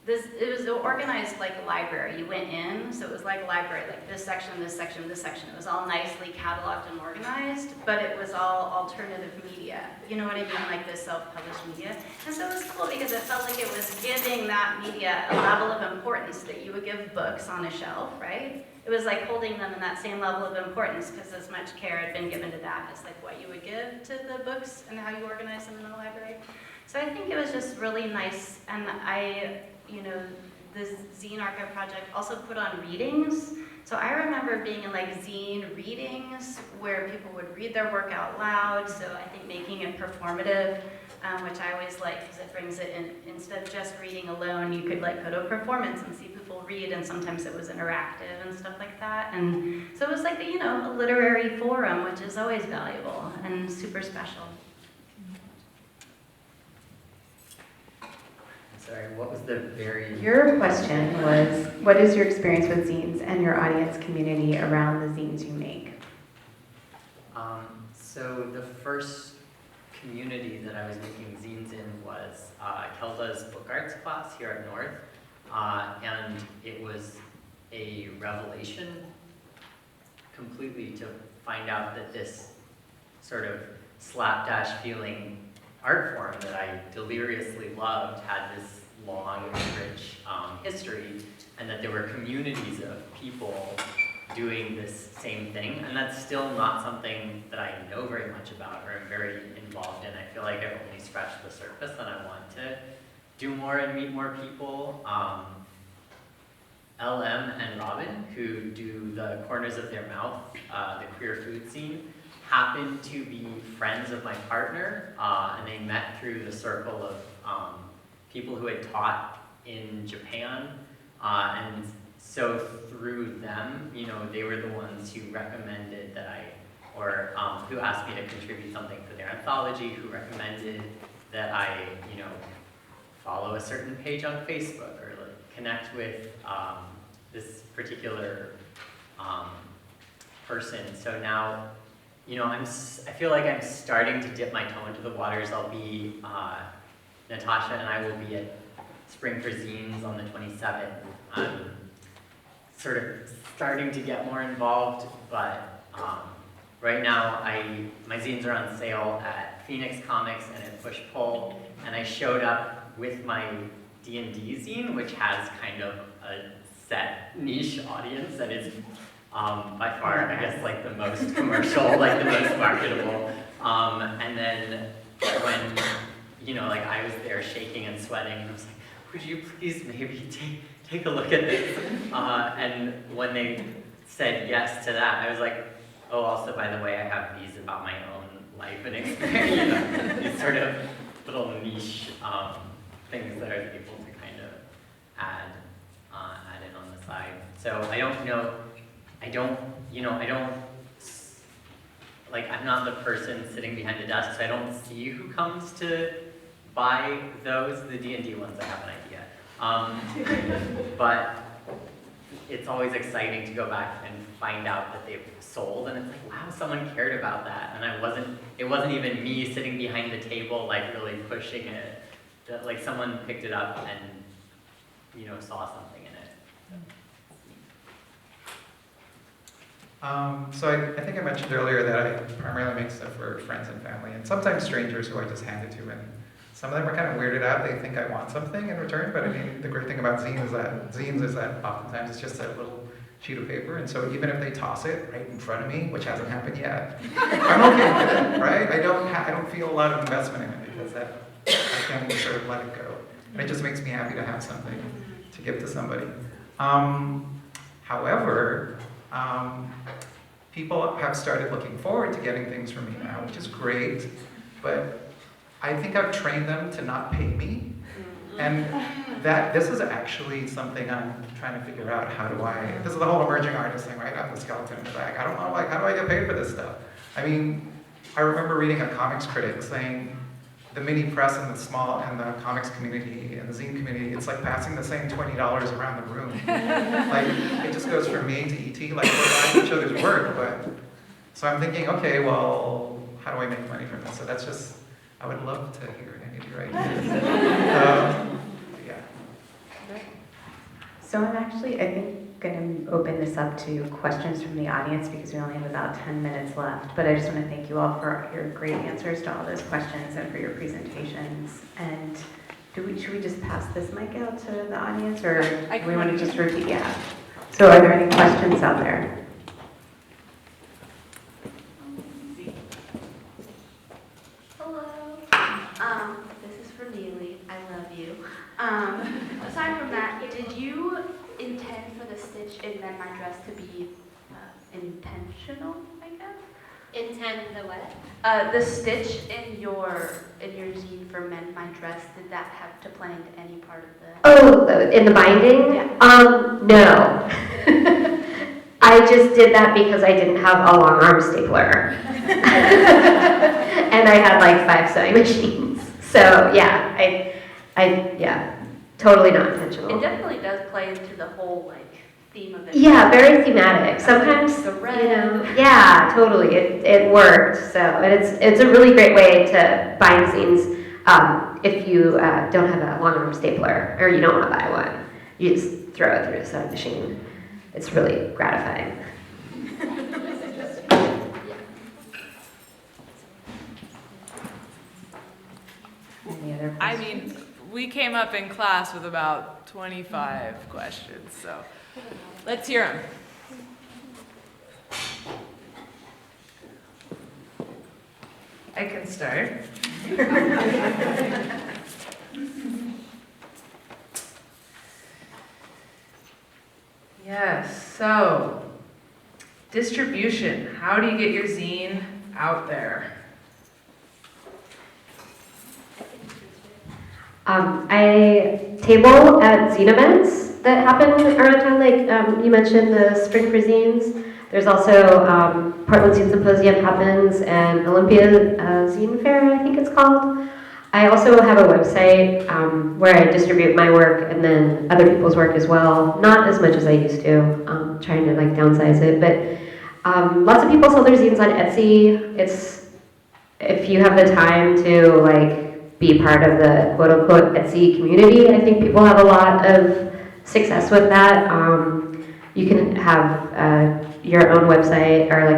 it was organized like a library. You went in, so it was like a library, like this section, this section, this section. It was all nicely cataloged and organized, but it was all alternative media. You know what I mean? Like this self-published media. And so it was cool because it felt like it was giving that media a level of importance that you would give books on a shelf, right? It was like holding them in that same level of importance because as much care had been given to that as like what you would give to the books and how you organize them in the library. So I think it was just really nice, and this Zine Archive project also put on readings. So I remember being in like zine readings where people would read their work out loud. So I think making it performative, which I always like because it brings it in. Instead of just reading alone, you could like go to a performance and see people read, and sometimes it was interactive and stuff like that. And so it was like a literary forum, which is always valuable and super special. Sorry, what was the very... Your question was, what is your experience with zines and your audience community around the zines you make? So the first community that I was making zines in was Kelda's book arts class here at North. And it was a revelation completely to find out that this sort of slapdash feeling art form that I deliriously loved had this long, rich history, and that there were communities of people doing this same thing, and that's still not something that I know very much about or am very involved in. I feel like I've only scratched the surface, and I want to do more and meet more people. LM and Robin, who do the Corners of Their Mouth, the queer food scene, happened to be friends of my partner, and they met through the circle of people who had taught in Japan, and so through them, they were the ones who recommended that who asked me to contribute something for their anthology, who recommended that I, follow a certain page on Facebook or connect with this particular person. So now, I feel like I'm starting to dip my toe into the waters. I'll be, Natasha and I will be at Spring for Zines on the 27th. I'm sort of starting to get more involved, but right now my zines are on sale at Phoenix Comics and at Push Pull, and I showed up with my D&D zine, which has kind of a set niche audience that is by far, I guess, like the most commercial, like the most marketable. And then when, I was there shaking and sweating, and I was like, would you please maybe take a look at this? And when they said yes to that, I was like, oh, also, by the way, I have these about my own life and experience, these sort of little niche things that I was able to kind of add in on the side. So I don't know, I'm not the person sitting behind the desk, so I don't see who comes to buy those. The D&D ones, I have an idea. But it's always exciting to go back and find out that they've sold, and it's like, wow, someone cared about that. And it wasn't even me sitting behind the table, like really pushing it. That, like, someone picked it up and saw something in it. So I think I mentioned earlier that I primarily make stuff for friends and family, and sometimes strangers who I just hand it to, and some of them are kind of weirded out. They think I want something in return, but I mean, the great thing about zines is that oftentimes it's just a little sheet of paper, and so even if they toss it right in front of me, which hasn't happened yet, I'm okay with it, right? I don't feel a lot of investment in it because I can sort of let it go, and it just makes me happy to have something to give to somebody. However, people have started looking forward to getting things from me now, which is great, but I think I've trained them to not pay me. And this is actually something I'm trying to figure out. This is the whole emerging artist thing, right? I'm the skeleton in the bag. I don't know, how do I get paid for this stuff? I mean, I remember reading a comics critic saying, the mini press and the comics community and the zine community, it's like passing the same $20 around the room. Like, it just goes from me to ET, like we're buying each other's work, so I'm thinking, okay, well, how do I make money from this? So that's just, I would love to hear any of your ideas. Yeah. So I'm actually, I think, going to open this up to questions from the audience because we only have about 10 minutes left. But I just want to thank you all for your great answers to all those questions and for your presentations. And should we just pass this mic out to the audience, or do we want to just repeat? Yeah. So are there any questions out there? Hello. This is for Neely. I love you. Aside from that, did you intend for the stitch in Then My Dress to be intentional, I guess? Intend the what? The stitch in your zine for Mend My Dress, did that have to play into any part of the... Oh, in the binding? Yeah. No. I just did that because I didn't have a long arm stapler. And I had like 5 sewing machines. So yeah, yeah, totally not intentional. It definitely does play into the whole theme of it. Yeah, very thematic. Sometimes, The red. yeah, totally. It worked. So, and it's a really great way to bind zines if you don't have a long arm stapler or you don't want to buy one. You just throw it through the sewing machine. It's really gratifying. Any other questions? I mean, we came up in class with about 25 questions, so let's hear them. I can start. Yes, so distribution. How do you get your zine out there? I table at zine events that happen around town, like you mentioned the Spring for Zines. There's also Portland Zine Symposium happens and Olympia Zine Fair, I think it's called. I also have a website where I distribute my work and then other people's work as well. Not as much as I used to, trying to downsize it, but lots of people sell their zines on Etsy. It's, if you have the time to be part of the quote-unquote Etsy community. I think people have a lot of success with that. You can have your own website, or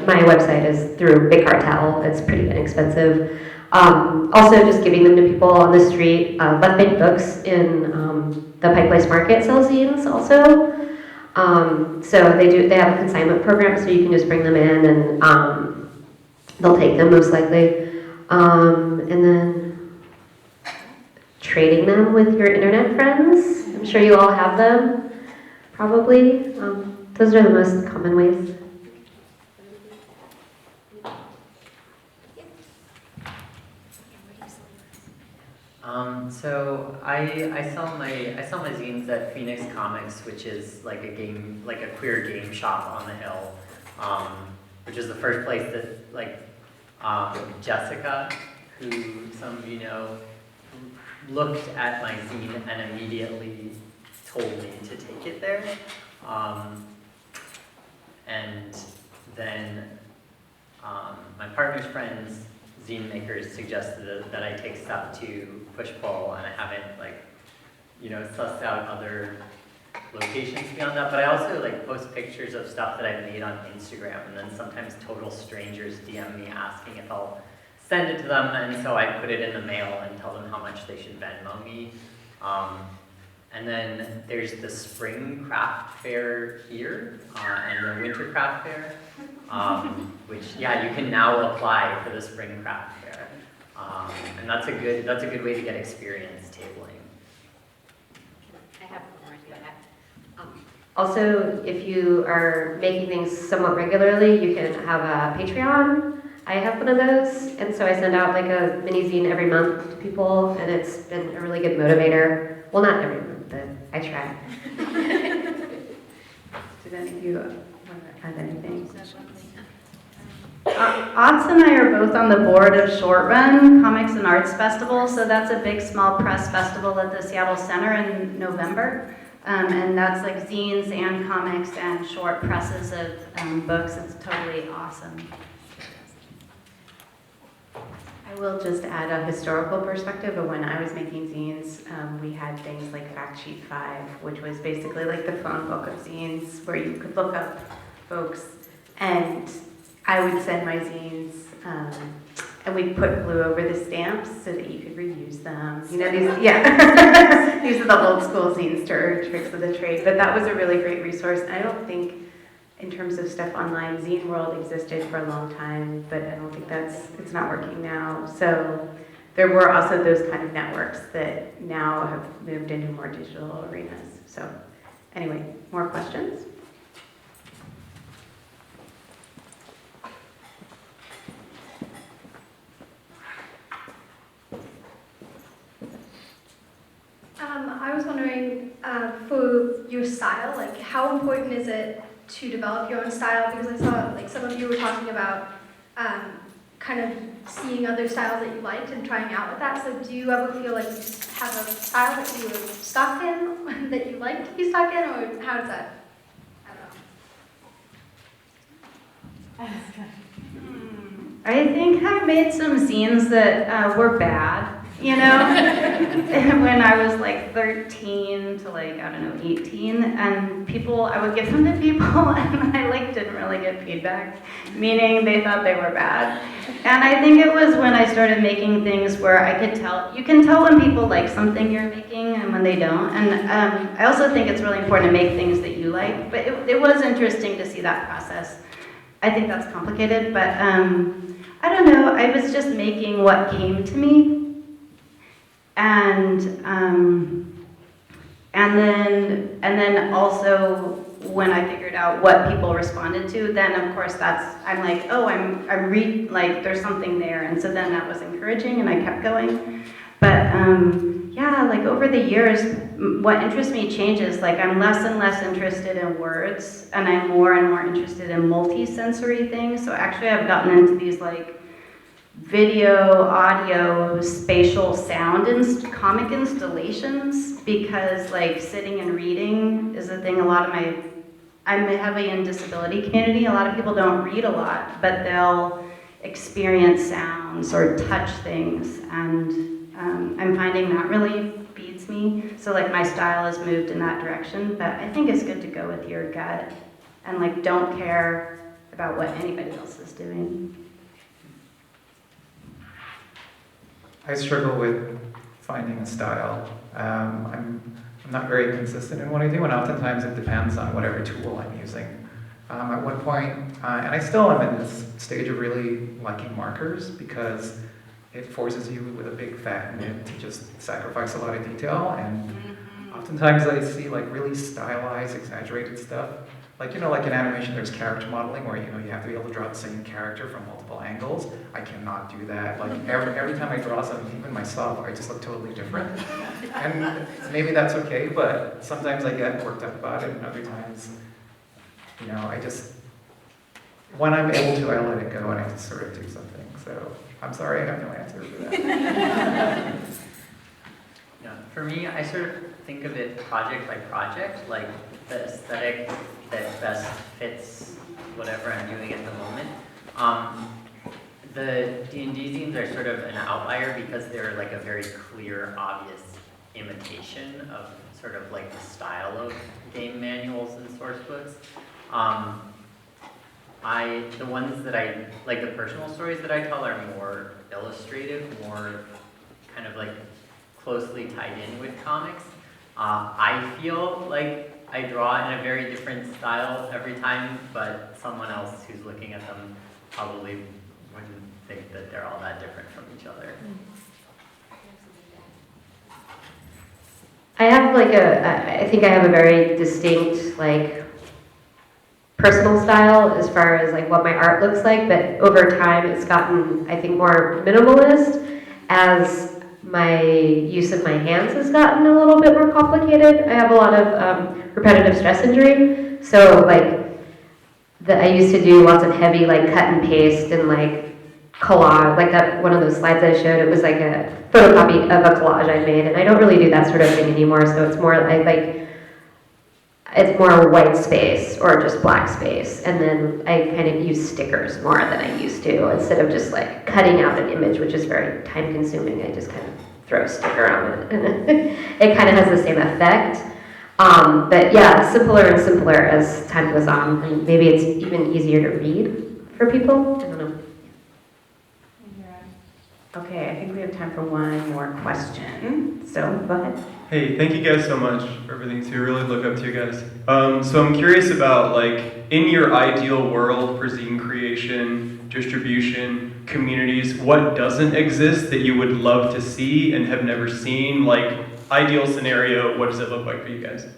my website is through Big Cartel. It's pretty inexpensive. Also, just giving them to people on the street. Left Bank Books in the Pike Place Market sells zines also. So they have a consignment program, so you can just bring them in and they'll take them most likely. And then trading them with your internet friends. I'm sure you all have them, probably. Those are the most common ways. So I sell my zines at Phoenix Comics, which is like a queer game shop on the hill, which is the first place that Jessica, who some of you know, looked at my zine and immediately told me to take it there. And then my partner's friends, zine makers, suggested that I take stuff to Push Pull, and I haven't suss out other locations beyond that. But I also like post pictures of stuff that I've made on Instagram, and then sometimes total strangers DM me asking if I'll send it to them, and so I put it in the mail and tell them how much they should Venmo me. And then there's the spring craft fair here, and the winter craft fair, which, yeah, you can now apply for the spring craft fair. And that's a good way to get experience tabling. I have one more to add. Also, if you are making things somewhat regularly, you can have a Patreon. I have one of those, and so I send out like a mini zine every month to people, and it's been a really good motivator. Well, not every month, but I try. Did any of you want to add anything? Otz and I are both on the board of Short Run Comics and Arts Festival, so that's a big small press festival at the Seattle Center in November. And that's like zines and comics and short presses of books. It's totally awesome. I will just add a historical perspective of when I was making zines, we had things like Fact Sheet 5, which was basically like the phone book of zines where you could look up folks, and I would send my zines, and we'd put glue over the stamps so that you could reuse them. These, yeah, these are the old school zine tricks of the trade, but that was a really great resource. I don't think, in terms of stuff online, Zine World existed for a long time, but I don't think it's not working now. So there were also those kind of networks that now have moved into more digital arenas. So anyway, more questions? I was wondering, for your style, like how important is it to develop your own style? Because I saw like some of you were talking about kind of seeing other styles that you liked and trying out with that. So do you ever feel like you have a style that you were stuck in, that you like to be stuck in, or how does that? I don't know. I think I made some zines that were bad, when I was like 13 to like, I don't know, 18, and I would give them to people and I like didn't really get feedback, meaning they thought they were bad. And I think it was when I started making things where I could tell, you can tell when people like something you're making and when they don't. And I also think it's really important to make things that you like, but it was interesting to see that process. I think that's complicated, but I don't know, I was just making what came to me. And then also when I figured out what people responded to, then of course I'm like, oh, like there's something there, and so then that was encouraging, and I kept going. But yeah, like over the years, what interests me changes. Like I'm less and less interested in words, and I'm more and more interested in multi-sensory things. So actually, I've gotten into these like video, audio, spatial sound comic installations, because like sitting and reading is a thing. I'm heavily in disability community. A lot of people don't read a lot, but they'll experience sounds or touch things, and I'm finding that really feeds me. So like my style has moved in that direction, but I think it's good to go with your gut and like don't care about what anybody else is doing. I struggle with finding a style. I'm not very consistent in what I do, and oftentimes it depends on whatever tool I'm using. At one point, and I still am in this stage of really liking markers, because it forces you with a big fat nib to just sacrifice a lot of detail, and oftentimes I see like really stylized, exaggerated stuff. Like, like in animation, there's character modeling where, you have to be able to draw the same character from multiple angles. I cannot do that. Like, every time I draw something, even myself, I just look totally different. And maybe that's okay, but sometimes I get worked up about it, and other times, when I'm able to, I let it go, and I just sort of do something. So, I'm sorry, I have no answer for that. Yeah, for me, I sort of think of it project by project, like the aesthetic that best fits whatever I'm doing at the moment. The D&D zines are sort of an outlier because they're like a very clear, obvious imitation of sort of like the style of game manuals and source books. The ones that I, like the personal stories that I tell are more illustrative, more kind of like closely tied in with comics. I feel like I draw in a very different style every time, but someone else who's looking at them probably wouldn't think that they're all that different from each other. I have like I think I have a very distinct like personal style as far as like what my art looks like, but over time it's gotten, I think, more minimalist as my use of my hands has gotten a little bit more complicated. I have a lot of repetitive stress injury, so like I used to do lots of heavy like cut and paste and like collage, like that one of those slides I showed, it was like a photocopy of a collage I made, and I don't really do that sort of thing anymore, so it's more like it's more white space or just black space, and then I kind of use stickers more than I used to, instead of just like cutting out an image, which is very time consuming. I just kind of throw a sticker on it, and it kind of has the same effect. But yeah, simpler and simpler as time goes on, and maybe it's even easier to read for people. I don't know. Okay, I think we have time for one more question. So go ahead. Hey, thank you guys so much for everything too. Really look up to you guys. So I'm curious about, like, in your ideal world for zine creation, distribution, communities, what doesn't exist that you would love to see and have never seen? Like, ideal scenario, what does it look like for you guys?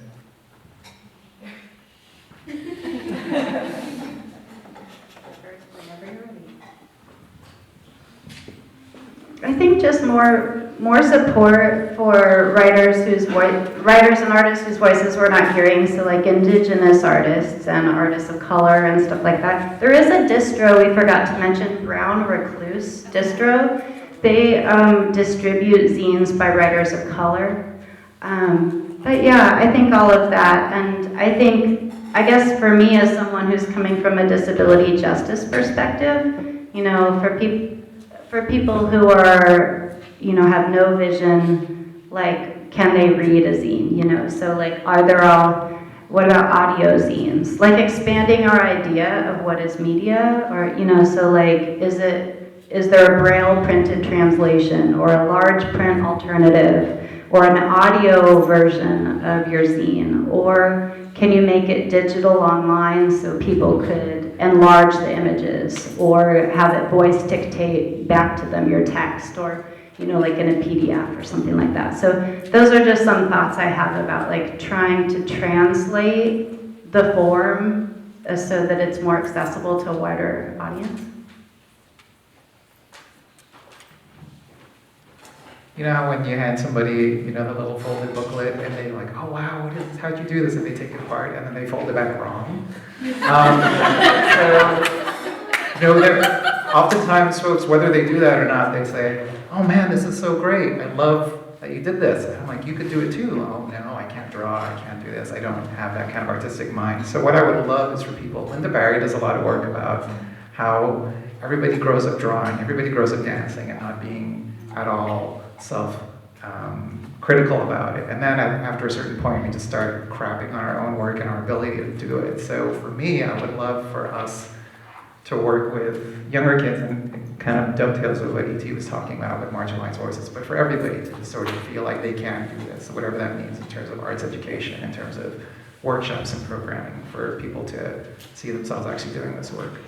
I think just more support for writers and artists whose voices we're not hearing, so like Indigenous artists and artists of color and stuff like that. There is a distro we forgot to mention, Brown Recluse distro. They distribute zines by writers of color. But yeah, I think all of that, and I guess for me as someone who's coming from a disability justice perspective, you know, for people who are, you know, have no vision, like, can they read a zine, you know? So, like, what about audio zines? Like, expanding our idea of what is media, or, you know, so, like, is there a Braille printed translation, or a large print alternative, or an audio version of your zine? Or can you make it digital online so people could enlarge the images, or have it voice dictate back to them your text, or, you know, like in a PDF or something like that. So those are just some thoughts I have about like trying to translate the form so that it's more accessible to a wider audience. You know how when you hand somebody, you know, the little folded booklet, and they're like, oh wow, what is this? How'd you do this? And they take it apart, and then they fold it back wrong. So, you know, oftentimes folks, whether they do that or not, they say, oh man, this is so great. I love that you did this. And I'm like, you could do it too. Oh no, I can't draw, I can't do this. I don't have that kind of artistic mind. So what I would love is for people, Linda Barry does a lot of work about how everybody grows up drawing, everybody grows up dancing, and not being at all self-critical about it. And then after a certain point, we just start crapping on our own work and our ability to do it. So for me, I would love for us to work with younger kids, and it kind of dovetails with what E.T. was talking about with marginalized voices, but for everybody to just sort of feel like they can do this, whatever that means in terms of arts education, in terms of workshops and programming, for people to see themselves actually doing this work.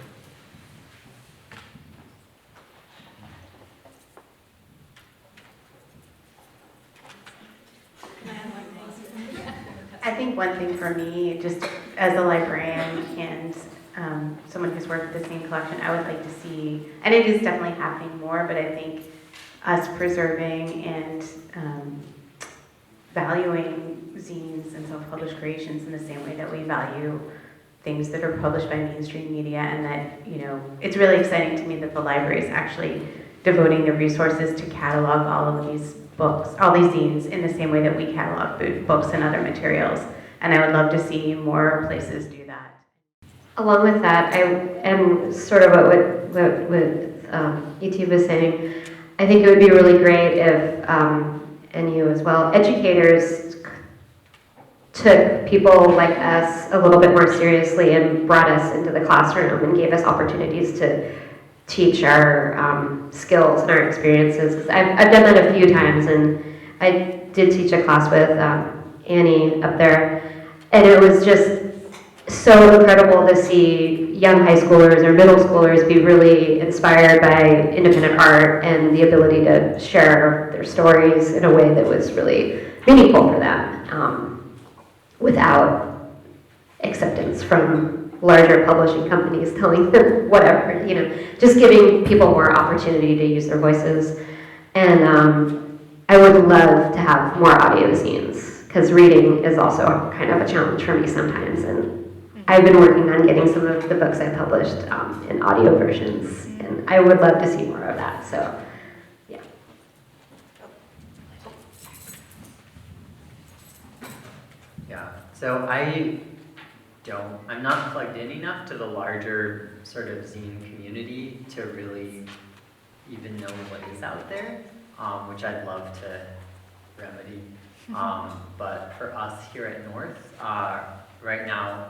I think one thing for me, just as a librarian and someone who's worked with the Zine collection, I would like to see, and it is definitely happening more, but I think us preserving and valuing zines and self-published creations in the same way that we value things that are published by mainstream media, and that, you know, it's really exciting to me that the library is actually devoting the resources to catalog all of these books, all these zines, in the same way that we catalog books and other materials. And I would love to see more places do that. Along with that, and sort of what E.T. was saying, I think it would be really great if and you as well. Educators took people like us a little bit more seriously and brought us into the classroom and gave us opportunities to teach our skills and our experiences. 'Cause I've done that a few times, and I did teach a class with Annie up there, and it was just so incredible to see young high schoolers or middle schoolers be really inspired by independent art and the ability to share their stories in a way that was really meaningful for them, without acceptance from larger publishing companies telling them whatever, just giving people more opportunity to use their voices. And I would love to have more audio zines, because reading is also kind of a challenge for me sometimes. And I've been working on getting some of the books I published in audio versions, and I would love to see more of that. So, yeah. Yeah, so I'm not plugged in enough to the larger sort of zine community to really even know what is out there, which I'd love to remedy. But for us here at North, right now,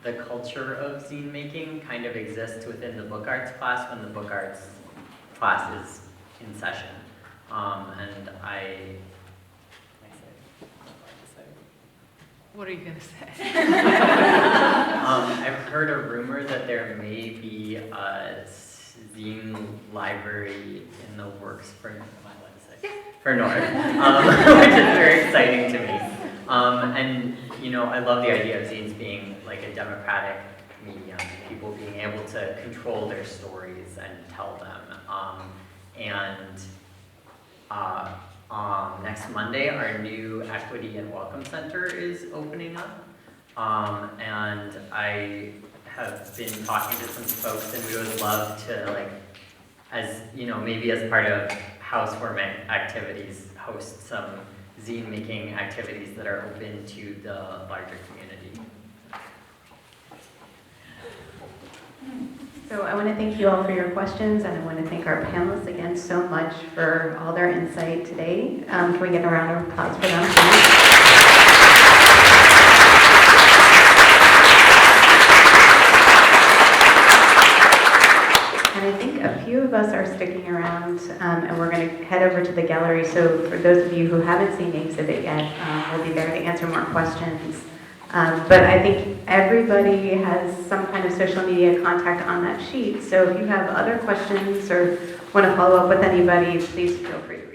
the culture of zine making kind of exists within the book arts class when the book arts class is in session. And What are you gonna say? I've heard a rumor that there may be a zine library in the works for North, which is very exciting to me. And I love the idea of zines being like a democratic medium, people being able to control their stories and tell them. Next Monday, our new Equity and Welcome Center is opening up. And I have been talking to some folks, and we would love to, maybe as part of housewarming activities, host some zine making activities that are open to the larger community. So I want to thank you all for your questions, and I want to thank our panelists again so much for all their insight today. Can we get a round of applause for them, please? And I think a few of us are sticking around, and we're going to head over to the gallery. So for those of you who haven't seen the exhibit yet, we'll be there to answer more questions. But I think everybody has some kind of social media contact on that sheet. So if you have other questions or want to follow up with anybody, please feel free to reach out.